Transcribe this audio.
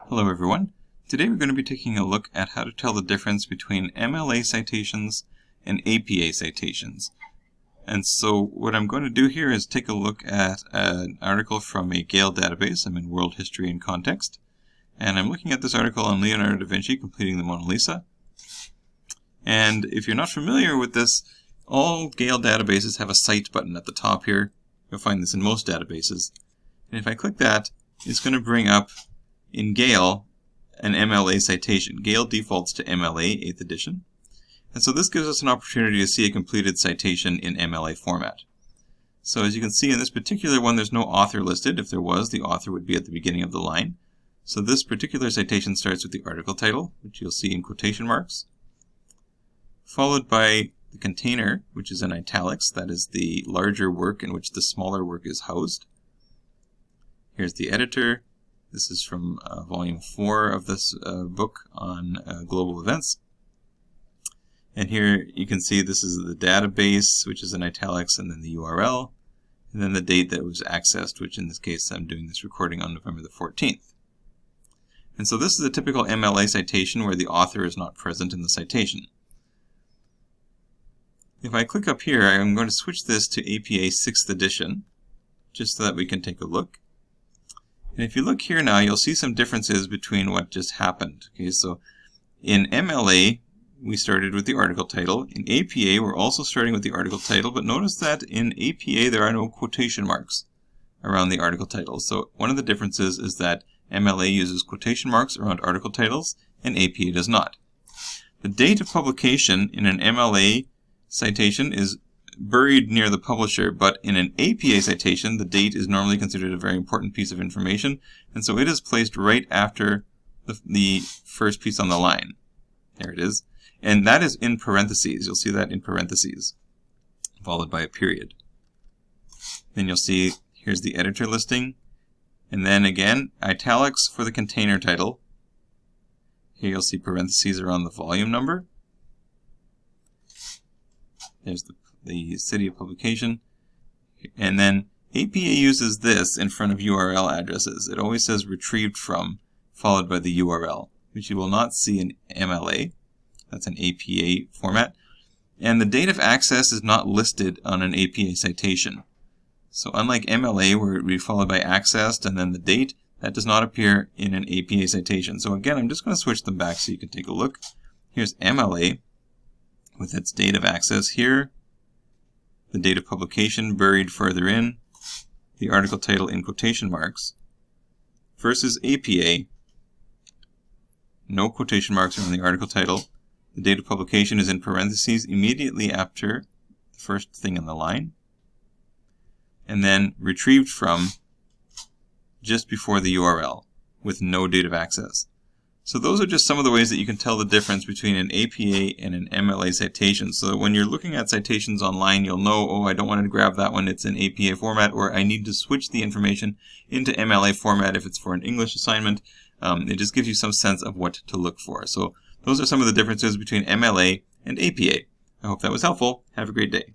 Hello everyone. Today we're going to be taking a look at how to tell the difference between MLA citations and APA citations. And so what I'm going to do here is take a look at an article from a Gale database. I'm in World History and Context. And I'm looking at this article on Leonardo da Vinci completing the Mona Lisa. And if you're not familiar with this, all Gale databases have a Cite button at the top here. You'll find this in most databases. And if I click that, it's going to bring up in Gale an MLA citation. Gale defaults to MLA 8th edition. And so this gives us an opportunity to see a completed citation in MLA format. So as you can see in this particular one, there's no author listed. If there was, the author would be at the beginning of the line. So this particular citation starts with the article title, which you'll see in quotation marks, followed by the container, which is in italics. That is the larger work in which the smaller work is housed. Here's the editor. This is from volume 4 of this book on global events. And here you can see this is the database, which is in italics, and then the URL, and then the date that it was accessed, which in this case I'm doing this recording on November the 14th. And so this is a typical MLA citation where the author is not present in the citation. If I click up here, I'm going to switch this to APA 6th edition, just so that we can take a look. And if you look here now, you'll see some differences between what just happened. Okay, so in MLA, we started with the article title. In APA, we're also starting with the article title, but notice that in APA, there are no quotation marks around the article title. So one of the differences is that MLA uses quotation marks around article titles, and APA does not. The date of publication in an MLA citation is buried near the publisher, but in an APA citation, the date is normally considered a very important piece of information, and so it is placed right after the first piece on the line. There it is. And that is in parentheses. You'll see that in parentheses, followed by a period. Then you'll see here's the editor listing, and then again, italics for the container title. Here you'll see parentheses around the volume number. There's the city of publication. And then APA uses this in front of URL addresses. It always says retrieved from, followed by the URL, which you will not see in MLA. That's an APA format. And the date of access is not listed on an APA citation. So unlike MLA, where it would be followed by accessed and then the date, that does not appear in an APA citation. So again, I'm just going to switch them back so you can take a look. Here's MLA with its date of access here, the date of publication buried further in, the article title in quotation marks, versus APA, no quotation marks around the article title, the date of publication is in parentheses immediately after the first thing in the line, and then retrieved from just before the URL with no date of access. So those are just some of the ways that you can tell the difference between an APA and an MLA citation. So that when you're looking at citations online, you'll know, oh, I don't want to grab that one, it's in APA format, or I need to switch the information into MLA format if it's for an English assignment. It just gives you some sense of what to look for. So those are some of the differences between MLA and APA. I hope that was helpful. Have a great day.